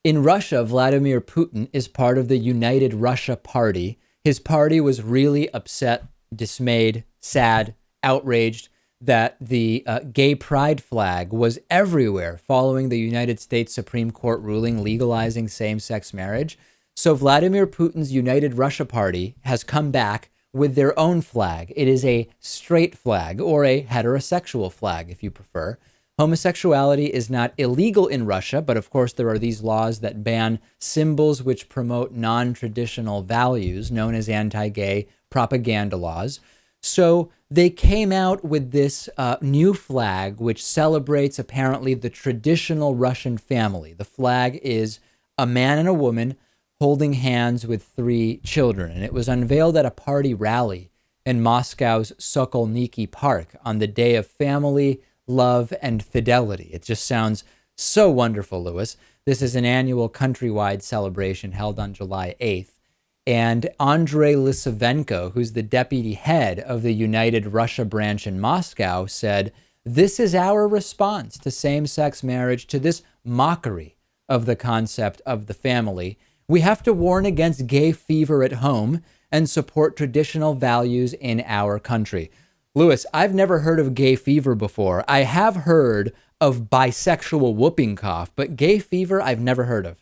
In Russia, Vladimir Putin is part of the United Russia Party. His party was really upset, dismayed, sad, outraged that the gay pride flag was everywhere following the United States Supreme Court ruling legalizing same sex marriage. So Vladimir Putin's United Russia Party has come back with their own flag. It is a straight flag, or a heterosexual flag, if you prefer. Homosexuality is not illegal in Russia, but of course there are these laws that ban symbols which promote non-traditional values, known as anti-gay propaganda laws. So they came out with this new flag, which celebrates apparently the traditional Russian family. The flag is a man and a woman holding hands with three children, and it was unveiled at a party rally in Moscow's Sokolniki Park on the Day of Family, Love, and Fidelity. It just sounds so wonderful, Lewis. This is an annual countrywide celebration held on July 8th. And Andrei Lisavenko, who's the deputy head of the United Russia branch in Moscow, said, "This is our response to same-sex marriage, to this mockery of the concept of the family. We have to warn against gay fever at home and support traditional values in our country." Lewis, I've never heard of gay fever before. I have heard of bisexual whooping cough, but gay fever I've never heard of.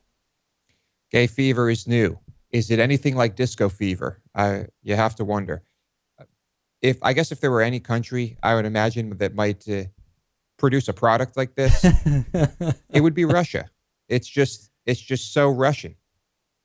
Gay fever is new. Is it anything like disco fever? You have to wonder. I guess if there were any country, I would imagine that might produce a product like this, it would be Russia. It's just so Russian.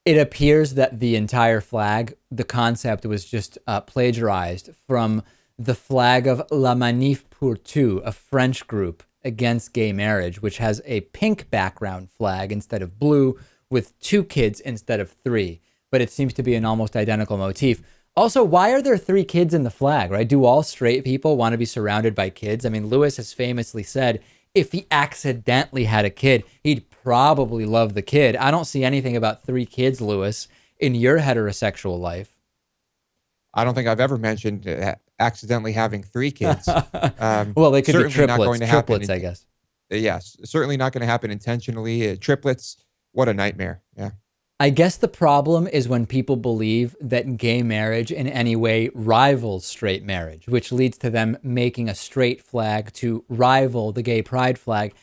It appears that the entire flag, the concept was just plagiarized from the flag of La Manif pour Tout, a French group against gay marriage, which has a pink background flag instead of blue, with 2 kids instead of 3. But it seems to be an almost identical motif. Also, why are there 3 kids in the flag, right? Do all straight people want to be surrounded by kids? I mean, Lewis has famously said if he accidentally had a kid, he'd probably love the kid. I don't see anything about 3 kids, Lewis, in your heterosexual life. I don't think I've ever mentioned accidentally having 3 kids. Well, they could be Certainly not triplets, going to happen triplets, I guess. Yes, certainly not going to happen intentionally. Triplets, what a nightmare. Yeah. I guess the problem is when people believe that gay marriage in any way rivals straight marriage, which leads to them making a straight flag to rival the gay pride flag.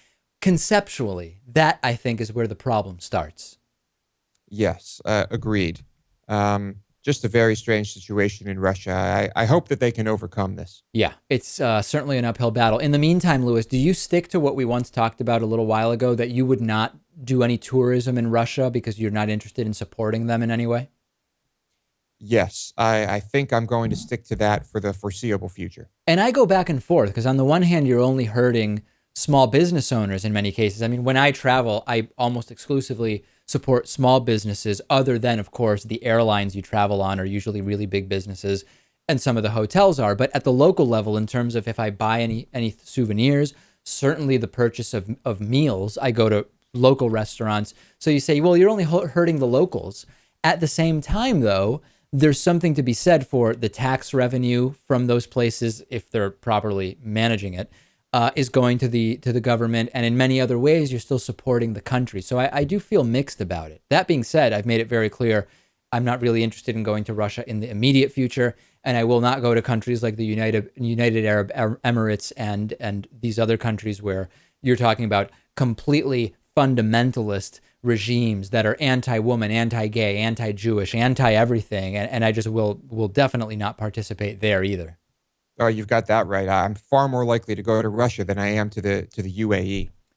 Conceptually, that I think is where the problem starts. Yes, agreed. Just a very strange situation in Russia. I hope that they can overcome this. Yeah, it's certainly an uphill battle. In the meantime, Lewis, do you stick to what we once talked about a little while ago, that you would not do any tourism in Russia because you're not interested in supporting them in any way? Yes, I think I'm going to stick to that for the foreseeable future. And I go back and forth because on the one hand, you're only hurting small business owners in many cases. I mean, when I travel, I almost exclusively support small businesses, other than, of course, the airlines you travel on are usually really big businesses, and some of the hotels are. But at the local level, in terms of if I buy any souvenirs, certainly the purchase of meals, I go to local restaurants. So you say, well, you're only hurting the locals. At the same time, though, there's something to be said for the tax revenue from those places, if they're properly managing it, is going to the government. And in many other ways, you're still supporting the country. So I do feel mixed about it. That being said, I've made it very clear I'm not really interested in going to Russia in the immediate future. And I will not go to countries like the United Arab Emirates and these other countries where you're talking about completely fundamentalist regimes that are anti-woman, anti-gay, anti-Jewish, anti-everything. And I just will definitely not participate there either. Oh, you've got that right. I'm far more likely to go to Russia than I am to the UAE.